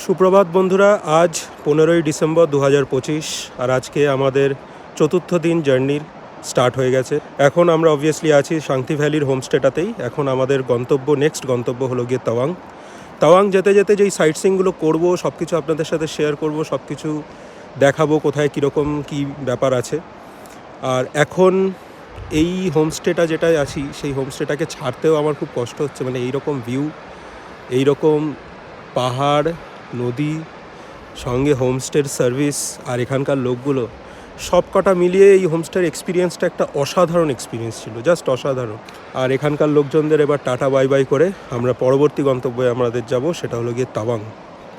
সুপ্রভাত বন্ধুরা, আজ 15ই ডিসেম্বর 2025 আর আজকে আমাদের চতুর্থ দিন জার্নির স্টার্ট হয়ে গেছে। এখন আমরা অবভিয়াসলি আছি শান্তি ভ্যালির হোমস্টেটাতেই। এখন আমাদের নেক্সট গন্তব্য হলো গিয়ে তাওয়াং। তাওয়াং যেতে যেতে যেই সাইট সিইংগুলো করবো সব কিছু আপনাদের সাথে শেয়ার করব, সব কিছু দেখাবো কোথায় কীরকম কী ব্যাপার আছে। আর এখন এই হোমস্টেটা যেটায় আছি সেই হোমস্টেটাকে ছাড়তেও আমার খুব কষ্ট হচ্ছে। মানে এইরকম ভিউ, এইরকম পাহাড়, নদী, সঙ্গে হোমস্টের সার্ভিস আর এখানকার লোকগুলো সব কটা মিলিয়ে এই হোমস্টের এক্সপিরিয়েন্সটা একটা অসাধারণ এক্সপিরিয়েন্স ছিল, জাস্ট অসাধারণ। আর এখানকার লোকজনদের এবার টাটা বাই বাই করে আমরা পরবর্তী গন্তব্যে আমাদের যাব, সেটা হলো গিয়ে তাওয়াং।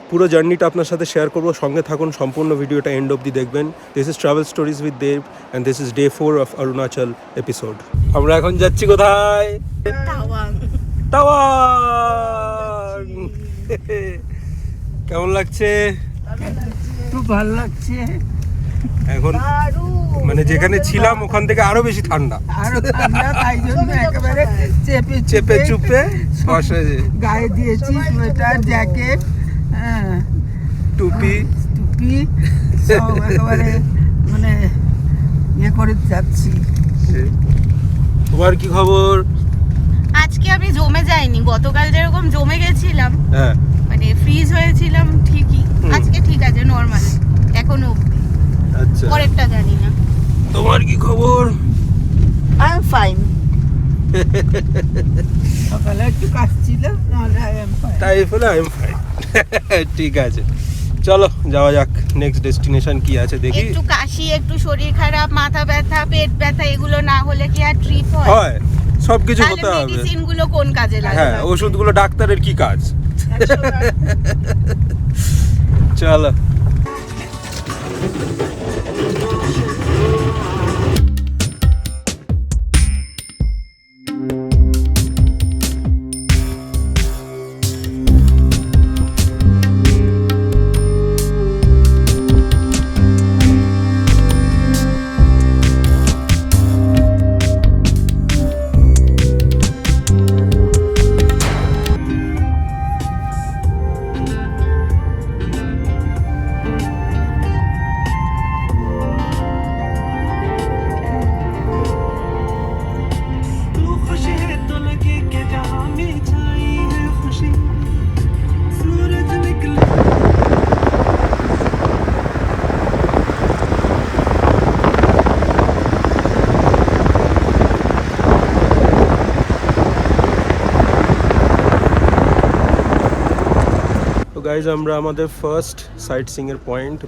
পুরো জার্নিটা আপনার সাথে শেয়ার করব, সঙ্গে থাকুন, সম্পূর্ণ ভিডিওটা এন্ড অবধি দেখবেন। This is travel stories with Dev and this is day 4 of Arunachal episode. আমরা এখন যাচ্ছি কোথায়? তাওয়াং। তাওয়াং। কেমন লাগছে? খুব ভালো লাগছে। এখন মানে যেখানে ছিলাম ওখান থেকে আরো বেশি ঠান্ডা, আরো ঠান্ডা, তাই জন্য একেবারে চেপে চেপে চুপে বসে গায়ে দিয়েছি সোয়েটার, জ্যাকেট, টুপি সব একেবারে মানে ইয়ে করে যাচ্ছি। তোমার কি খবর? আজকে আমি জমে যাইনি, গতকাল যেরকম জমে গেছিলাম, হ্যাঁ মানে ফ্রিজ হয়েছিলাম ঠিকই, আজকে ঠিক আছে, নরমাল এখনো অবধি। আচ্ছা, পরেরটা জানি না। তোমার কি খবর? I am fine. সকালে একটু কাজ ছিল, নাহলে আই এম ফাইন। তাই বলে আই এম ফাইন। ঠিক আছে, চলো যাওয়া যাক। নেক্সট ডেস্টিনেশন কি আছে দেখি। একটু কাশি, একটু শরীর খারাপ, মাথা ব্যথা, পেট ব্যথা, এগুলো না হলে কি আর ট্রিপ হয়? হয়, সব কিছু তাহলে হতে হবে। মেডিসিন গুলো কোন কাজে লাগে? হ্যাঁ, ওষুধগুলো ডাক্তারের কি কাজ? চলো। গাইজ, আমরা আমাদের ফার্স্ট সাইট সিইংয়ের পয়েন্ট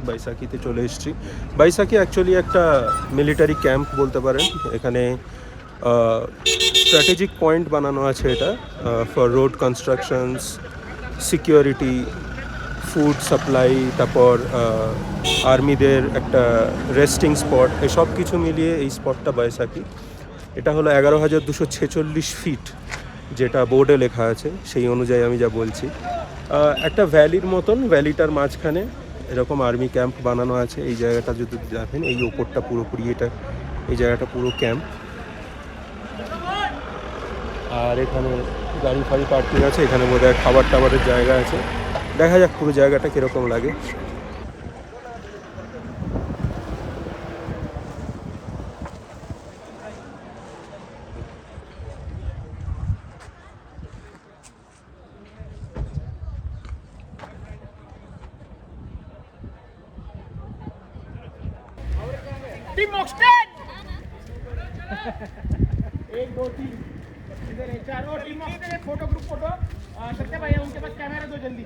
বাইসাখিতে চলে এসেছি। বাইসাখি অ্যাকচুয়ালি একটা মিলিটারি ক্যাম্প বলতে পারেন। এখানে স্ট্র্যাটেজিক পয়েন্ট বানানো আছে এটা for road constructions, security, food supply, তারপর আর্মিদের একটা রেস্টিং স্পট, এসব কিছু মিলিয়ে এই স্পটটা বাইসাখি। এটা হলো 11,246 ফিট, যেটা বোর্ডে লেখা আছে, সেই অনুযায়ী আমি যা বলছি। একটা ভ্যালির মতন, ভ্যালিটার মাঝখানে এরকম আর্মি ক্যাম্প বানানো আছে। এই জায়গাটা যদি দেখেন, এই ওপরটা পুরোপুরি এটা, এই জায়গাটা পুরো ক্যাম্প। আর এখানে গাড়ি ফাড়ি পার্কিং আছে, এখানে বোধহয় খাবার টাবারের জায়গা আছে। দেখা যাক পুরো জায়গাটা কীরকম লাগে। टीम ऑक्सटेड 1 2 3 इधर है, चारों टीम इधर एक फोटो, ग्रुप फोटो। सत्या भाई उनके पास कैमरा दो जल्दी।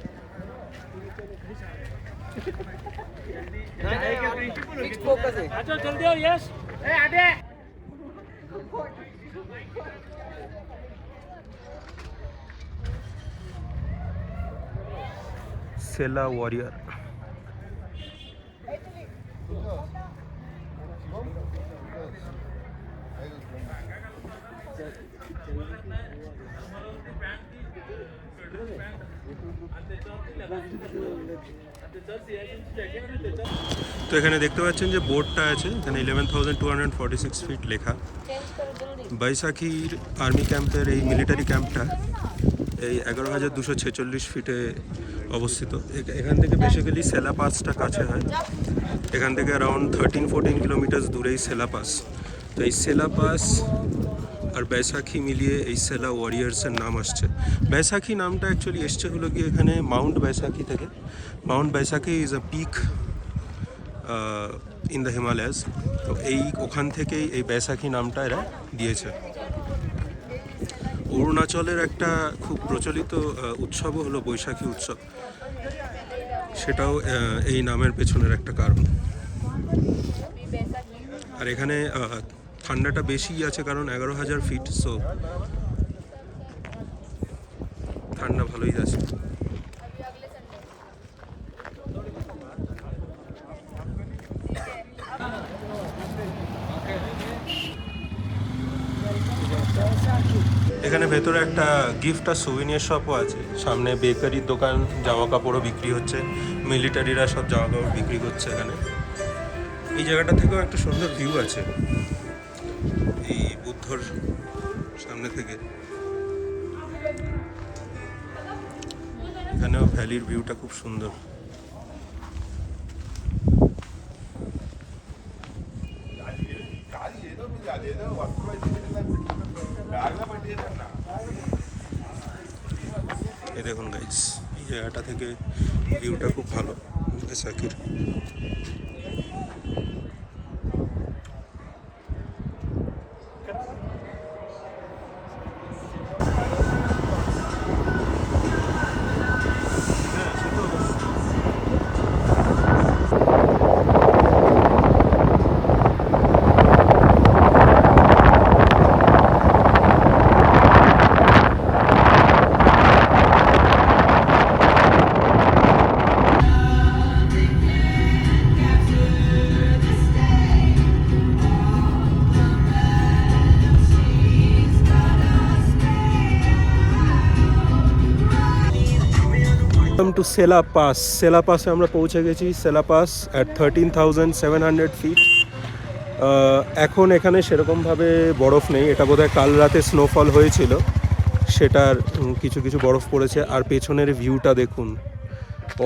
फोकस है, आ जाओ जल्दी आओ। यस, ए आगे सेला वॉरियर। তো এখানে দেখতে পাচ্ছেন যে বোর্ডটা আছে, এখানে 11,246 ফিট লেখা। বাইসাখির আর্মি ক্যাম্পের এই মিলিটারি ক্যাম্পটা এই 11,246 ফিটে অবস্থিত। এখান থেকে বেসিক্যালি সেলা পাসটা কাছে হয়, এখান থেকে অ্যারাউন্ড 13-14 কিলোমিটার দূরেই সেলা পাস। তো এই সেলা পাস আর বৈশাখী মিলিয়ে এই সেলা ওয়ারিয়ার্সের নাম আসছে। বৈশাখী নামটা অ্যাকচুয়ালি এসছে হলো কি এখানে মাউন্ট বৈশাখী থেকে। Mount Baishakhi is a peak in the Himalayas. তো ওখান থেকেই এই বৈশাখী নামটা এরা দিয়েছে। অরুণাচলের একটা খুব প্রচলিত উৎসবও হলো বৈশাখী উৎসব, সেটাও এই নামের পেছনের একটা কারণ। আর এখানে ঠান্ডাটা বেশি আছে কারণ 11,000 ফিট, সো ঠান্ডা ভালোই আছে। এখানে ভেতরে একটা গিফট আর সুভিনিয়ার শপও আছে, সামনে বেকারির দোকান, জামা কাপড়ও বিক্রি হচ্ছে, মিলিটারিরা সব জামা কাপড় বিক্রি করছে এখানে। এই জায়গাটা থেকেও একটা সুন্দর ভিউ আছে এই বুদ্ধর সামনে থেকে। এখানেও ভ্যালির ভিউটা খুব সুন্দর। এই দেখুন গাইস, এই জায়গাটা থেকে ভিউটা খুব ভালো বৈশাখীর। টু সেলা পাস। সেলা পাসে আমরা পৌঁছে গেছি। সেলা পাস অ্যাট 13,700 ফিট। এখন এখানে সেরকমভাবে বরফ নেই, এটা বোধহয় কাল রাতে স্নোফল হয়েছিল, সেটার কিছু কিছু বরফ পড়েছে। আর পেছনের ভিউটা দেখুন,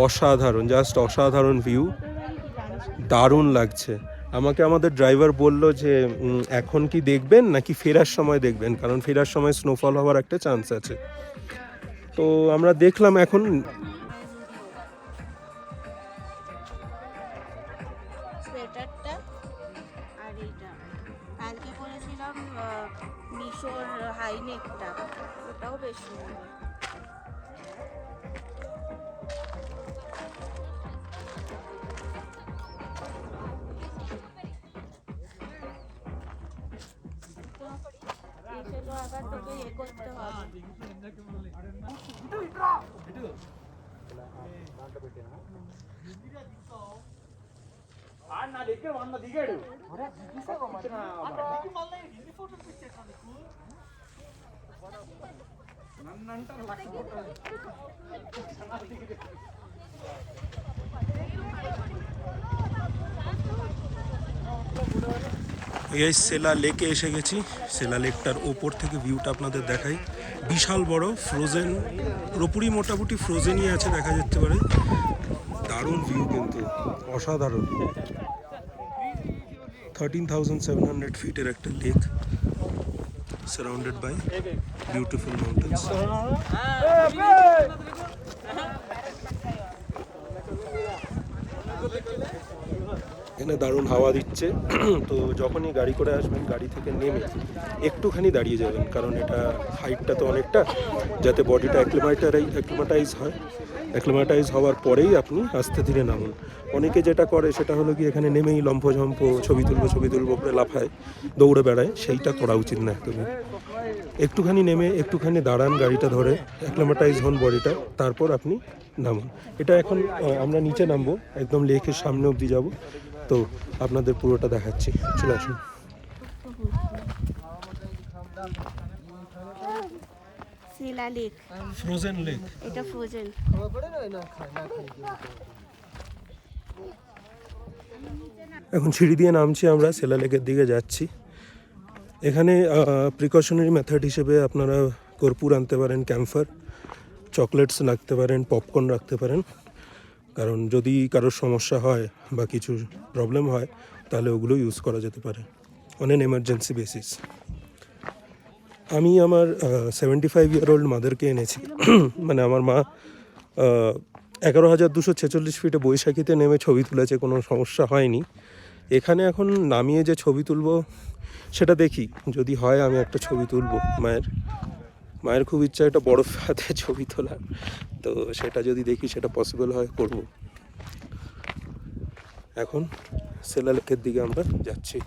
অসাধারণ, জাস্ট অসাধারণ ভিউ, দারুণ লাগছে। আমাকে আমাদের ড্রাইভার বলল যে এখন কি দেখবেন নাকি ফেরার সময় দেখবেন, কারণ ফেরার সময় স্নোফল হওয়ার একটা চান্স আছে। তো আমরা দেখলাম এখন। সোয়েটারটা আর এইটা কালকে করেছিলাম মিশোর হাইনেকটা, ওটাও বেশ সুন্দর। এসে তো আবার তোকে ইয়ে করতে হবে। এই সেলা লেকে এসে গেছি। সেলা লেকটার ওপর থেকে ভিউটা আপনাদের দেখাই, বিশাল বড়, ফ্রোজেন, পুরোপুরি মোটামুটি ফ্রোজেনই আছে দেখা যেতে পারে। দারুণ ভিউ, কিন্তু অসাধারণ। 13,700 ফিটের একটা lake, surrounded by beautiful mountains. এখানে দারুণ হাওয়া দিচ্ছে। তো যখনই গাড়ি করে আসবেন, গাড়ি থেকে নেমে একটুখানি দাঁড়িয়ে যাবেন, কারণ এটা হাইটটা তো অনেকটা, যাতে বডিটা অ্যাক্লিমাটাইজ হওয়ার পরেই আপনি আস্তে ধীরে নামুন। অনেকে যেটা করে সেটা হলো কি এখানে নেমেই লম্ফঝম্প ছবি তুলবো করে লাফায়, দৌড়ে বেড়ায়, সেইটা করা উচিত না একদমই। একটুখানি নেমে একটুখানি দাঁড়ান, গাড়িটা ধরে অ্যাক্লিমাটাইজ হন বডিটা, তারপর আপনি নামুন। এটা এখন আমরা নিচে নামবো, একদম লেকের সামনে অবধি যাব, তো আপনাদের পুরোটা দেখাচ্ছি, চলে আসুন। সেলা লেক, ফ্রোজেন লেক, এটা ফ্রোজেন। এখন সিঁড়ি দিয়ে নামছি, আমরা সেলা লেকের দিকে যাচ্ছি। এখানে প্রিকশনারি মেথড হিসেবে আপনারা কর্পূর আনতে পারেন, ক্যাম্ফার, চকলেটস রাখতে পারেন, পপকর্ন রাখতে পারেন, কারণ যদি কারোর সমস্যা হয় বা কিছু প্রবলেম হয় তাহলে ওগুলো ইউজ করা যেতে পারে অন এন এমার্জেন্সি বেসিস। আমি আমার 75-year-old মাদারকে এনেছি। মানে আমার মা 11,246 ফিটে বৈশাখীতে নেমে ছবি তুলেছে, কোনো সমস্যা হয়নি। এখানে এখন নামিয়ে যে ছবি তুলবো সেটা দেখি, যদি হয় আমি একটা ছবি তুলবো মায়ের খুব ইচ্ছা একটা বরফ হাতে ছবি তোলার, তো সেটা যদি দেখি সেটা পসিবল হয় করব। এখন সেলা লেকের দিকে আমরা যাচ্ছি।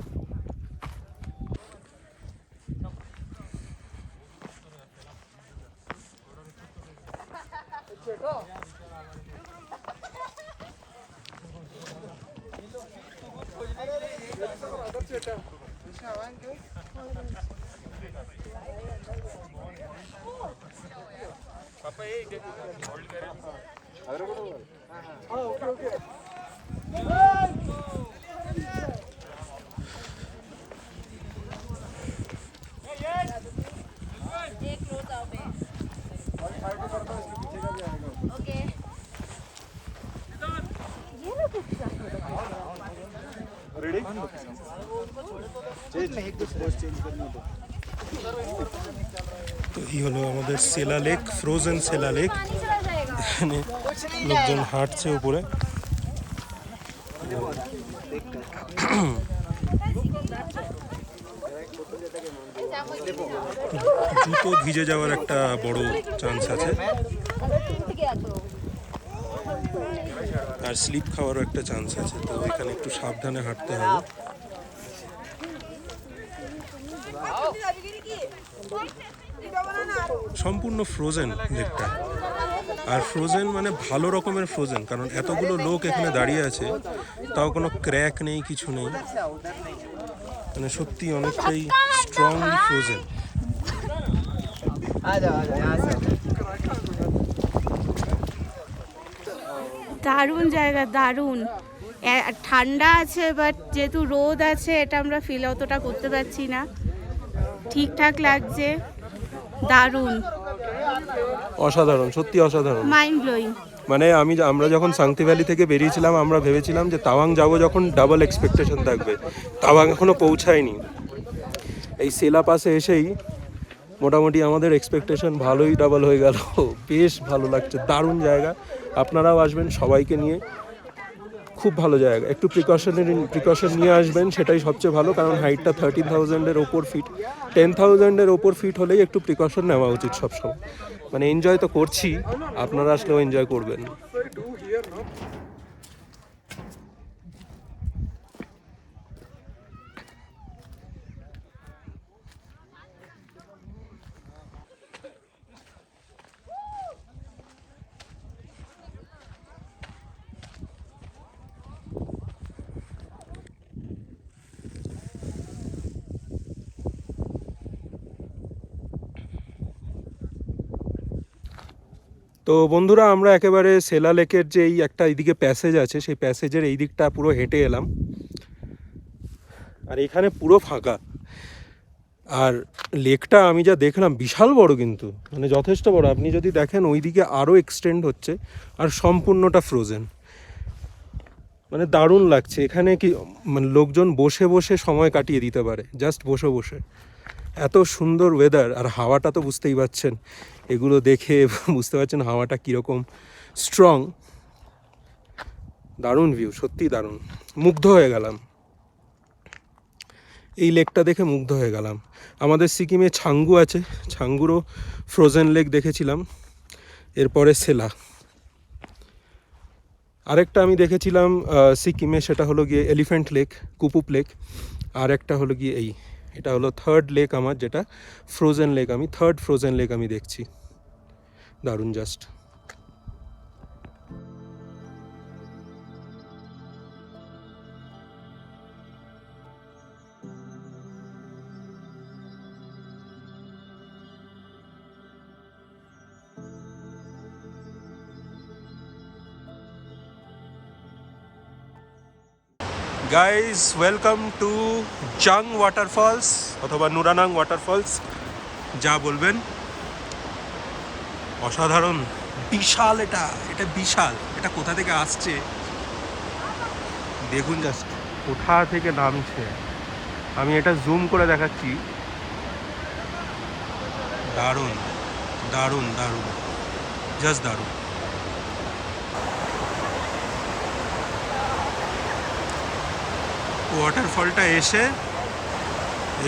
তো এই হলো আমাদের সেলা লেক, ফ্রোজেন সেলা লেক। এখানে লোকজন হাঁটছে উপরে। জুতো ভিজে যাওয়ার একটা বড় চান্স আছে, আর স্লিপ খাওয়ারও একটা চান্স আছে, তো এখানে একটু সাবধানে হাঁটতে হবে। সম্পূর্ণ ফ্রোজেন লেকটা, আর ফ্রোজেন মানে ভালো রকমের ফ্রোজেন, কারণ এতগুলো লোক এখানে দাঁড়িয়ে আছে তাও কোনো ক্র্যাক নেই, কিছু নেই, মানে সত্যি অনেকটাই স্ট্রংলি ফ্রোজেন। দারুণ জায়গা, দারুণ। ঠান্ডা আছে, বাট যেহেতু রোদ আছে এটা আমরা ফিল অতটা করতে পারছি না, ঠিকঠাক লাগছে, দারুণ, অসাধারণ, সত্যি অসাধারণ, মাইন্ড ব্লোয়িং। মানে আমরা যখন সাংথি ভ্যালি থেকে বেরিয়েছিলাম আমরা ভেবেছিলাম যে তাওয়াং যাব, যখন ডাবল এক্সপেকটেশন থাকবে। তাওয়াং এখনো পৌঁছায়নি, এই সেলা পাসে এসেই মোটামুটি আমাদের এক্সপেকটেশন ভালোই ডাবল হয়ে গেল। বেশ ভালো লাগছে, দারুণ জায়গা। আপনারাও আসবেন সবাইকে নিয়ে, খুব ভালো জায়গা। একটু প্রিকশন নিয়ে আসবেন, সেটাই সবচেয়ে ভালো, কারণ হাইটটা 13,000-এর ওপর ফিট। 10,000-এর ওপর ফিট হলেই একটু প্রিকশন নেওয়া উচিত সবসময়। মানে এনজয় তো করছি, আপনারা আসলেও এনজয় করবেন। তো বন্ধুরা, আমরা একেবারে সেলা লেকের যে এই একটা এইদিকে প্যাসেজ আছে, সেই প্যাসেজের এই দিকটা পুরো হেঁটে এলাম, আর এখানে পুরো ফাঁকা। আর লেকটা আমি যা দেখলাম বিশাল বড়, কিন্তু মানে যথেষ্ট বড়। আপনি যদি দেখেন ওইদিকে আরও এক্সটেন্ড হচ্ছে, আর সম্পূর্ণটা ফ্রোজেন। মানে দারুণ লাগছে এখানে, কি মানে লোকজন বসে বসে সময় কাটিয়ে দিতে পারে, জাস্ট বসে বসে। এত সুন্দর ওয়েদার, আর হাওয়াটা তো বুঝতেই পারছেন, এগুলো দেখে বুঝতে পারছেন হাওয়াটা কীরকম স্ট্রং। দারুণ ভিউ, সত্যি দারুণ, মুগ্ধ হয়ে গেলাম এই লেকটা দেখে, মুগ্ধ হয়ে গেলাম। আমাদের সিকিমে ছাঙ্গু আছে, ছাঙ্গুরও ফ্রোজেন লেক দেখেছিলাম, এরপরে সেলা। আরেকটা আমি দেখেছিলাম সিকিমে, সেটা হলো গিয়ে এলিফ্যান্ট লেক, কুপুপ লেক। আর একটা হলো গিয়ে এটা হলো থার্ড লেক আমার, যেটা ফ্রোজেন লেক, আমি থার্ড ফ্রোজেন লেক আমি দেখছি। দারুণ জাস্ট। গাইজ, ওয়েলকাম টু জাং ওয়াটারফলস অথবা নুরানাং ওয়াটারফলস, যা বলবেন। অসাধারণ, বিশাল। এটা এটা বিশাল। এটা কোথা থেকে আসছে দেখুন, জাস্ট কোথা থেকে নামছে। আমি এটা জুম করে দেখাচ্ছি। দারুণ দারুণ দারুণ, জাস্ট দারুণ। ওয়াটারফলটা এসে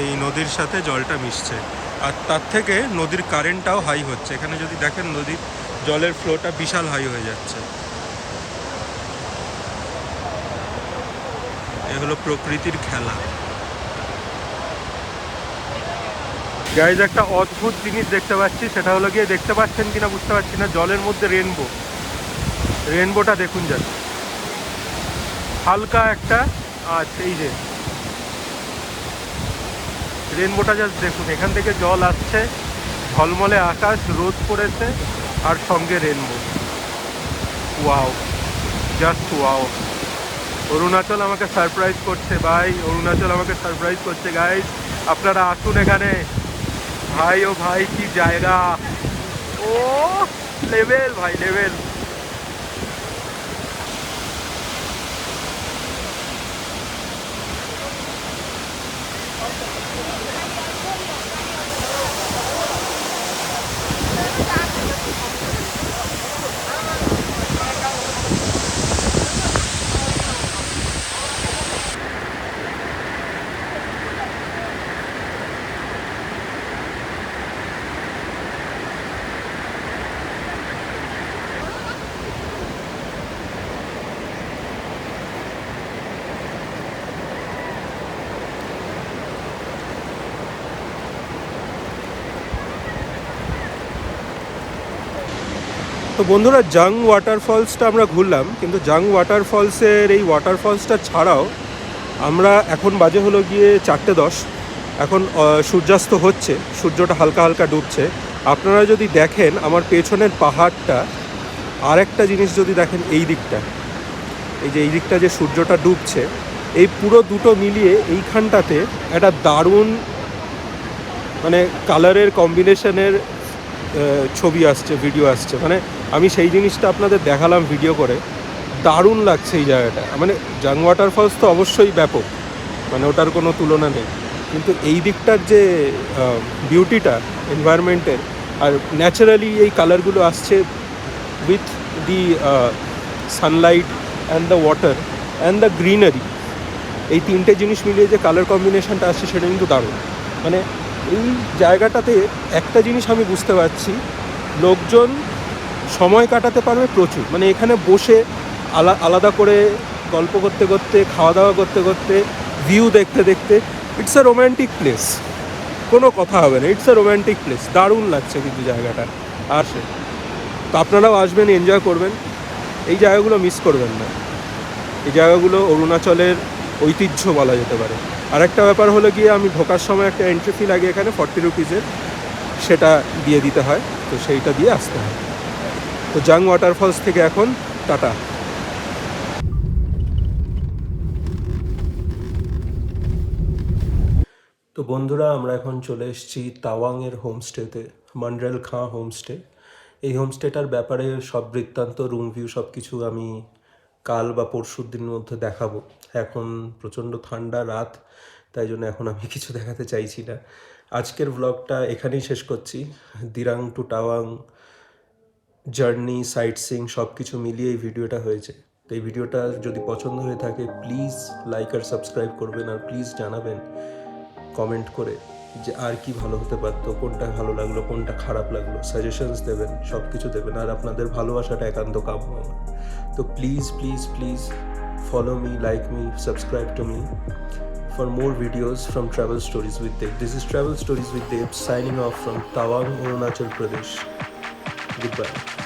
এই নদীর সাথে জলটা মিশছে, আর তার থেকে নদীর কারেন্টটাও হাই হচ্ছে। এখানে যদি দেখেন নদীর জলের ফ্লোটা বিশাল হাই হয়ে যাচ্ছে। এ হলো প্রকৃতির খেলা। গাইজ, একটা অদ্ভুত জিনিস দেখতে পাচ্ছি, সেটা হলো গিয়ে, দেখতে পাচ্ছেন কিনা বুঝতে পারছি না, জলের মধ্যে রেনবোটা দেখুন, জাস্ট হালকা একটা আচ্ছা, এই যে রেনবোটা জাস্ট দেখুন। এখান থেকে জল আসছে, ঝলমলে আকাশ, রোদ পড়েছে, আর সঙ্গে rainbow. Wow, just wow. Arunachal আমাকে সারপ্রাইজ করছে ভাই, অরুণাচল আমাকে সারপ্রাইজ করছে। গাইজ, আপনারা আসুন এখানে। ভাই ও ভাই, কি জায়গা! ও লেভেল ভাই, লেভেল। তো বন্ধুরা, জাং ওয়াটারফলসটা আমরা ঘুরলাম, কিন্তু জাং ওয়াটারফলসের এই ওয়াটারফলসটা ছাড়াও আমরা এখন বাজে হলো গিয়ে 4:10। এখন সূর্যাস্ত হচ্ছে, সূর্যটা হালকা হালকা ডুবছে। আপনারা যদি দেখেন আমার পেছনের পাহাড়টা, আর একটা জিনিস যদি দেখেন, এই দিকটা, এই যে এই দিকটা যে সূর্যটা ডুবছে, এই পুরো দুটো মিলিয়ে এইখানটাতে একটা দারুণ মানে কালারের কম্বিনেশনের ছবি আসছে, ভিডিও আসছে। মানে আমি সেই জিনিসটা আপনাদের দেখালাম ভিডিও করে, দারুণ লাগছে এই জায়গাটা। মানে জাং ওয়াটারফলস তো অবশ্যই ব্যাপক, মানে ওটার কোনো তুলনা নেই, কিন্তু এই দিকটার যে বিউটিটা এনভায়রনমেন্টের, আর ন্যাচারালি এই কালারগুলো আসছে with the Sunlight and the water and the greenery, এই তিনটে জিনিস মিলিয়ে যে কালার কম্বিনেশনটা আসছে সেটা কিন্তু দারুণ। মানে এই জায়গাটাতে একটা জিনিস আমি বুঝতে পারছি, লোকজন সময় কাটাতে পারবে প্রচুর। মানে এখানে বসে আলাদা করে গল্প করতে করতে, খাওয়া দাওয়া করতে করতে, ভিউ দেখতে দেখতে, ইটস আ রোম্যান্টিক প্লেস, কোনো কথা হবে না, ইটস আ রোম্যান্টিক প্লেস। দারুণ লাগছে কিন্তু জায়গাটা। আর তো আপনারাও আসবেন, এনজয় করবেন, এই জায়গাগুলো মিস করবেন না। এই জায়গাগুলো অরুণাচলের ঐতিহ্য বলা যেতে পারে। আর একটা ব্যাপার হলো গিয়ে, আমি ঢোকার সময় একটা এন্ট্রি ফি লাগে এখানে 40 রুপিজের, সেটা দিয়ে দিতে হয়, তো সেইটা দিয়ে আসতে হয়। তো জাং ওয়াটারফলস থেকে এখন টাটা। তো বন্ধুরা, আমরা এখন চলে এসেছি তাওয়াংয়ের হোমস্টেতে, মন্ড্রেল খাঁ হোমস্টে। এই হোমস্টেটার ব্যাপারে সব বৃত্তান্ত, রুম ভিউ সব কিছু আমি কাল বা পরশুর দিনের মধ্যে দেখাবো। এখন প্রচণ্ড ঠান্ডা রাত, তাই জন্য এখন আমি কিছু দেখাতে চাইছি না। আজকের ব্লগটা এখানেই শেষ করছি। Dirang to Tawang journey, sightseeing সব কিছু মিলিয়ে এই ভিডিওটা হয়েছে। তো এই ভিডিওটা যদি পছন্দ হয়ে থাকে, প্লিজ লাইক আর সাবস্ক্রাইব করবেন, আর প্লিজ জানাবেন কমেন্ট করে যে আর কি ভালো হতে পারতো, কোনটা ভালো লাগলো, কোনটা খারাপ লাগলো, সাজেশনস দেবেন, সব কিছু দেবেন। আর আপনাদের ভালোবাসাটা একান্ত কাম্য আমার। তো please please please follow me, like me, subscribe to me for more videos from Travel Stories with Dev. This is Travel Stories with Dev signing off from Tawang, Arunachal Pradesh. Goodbye.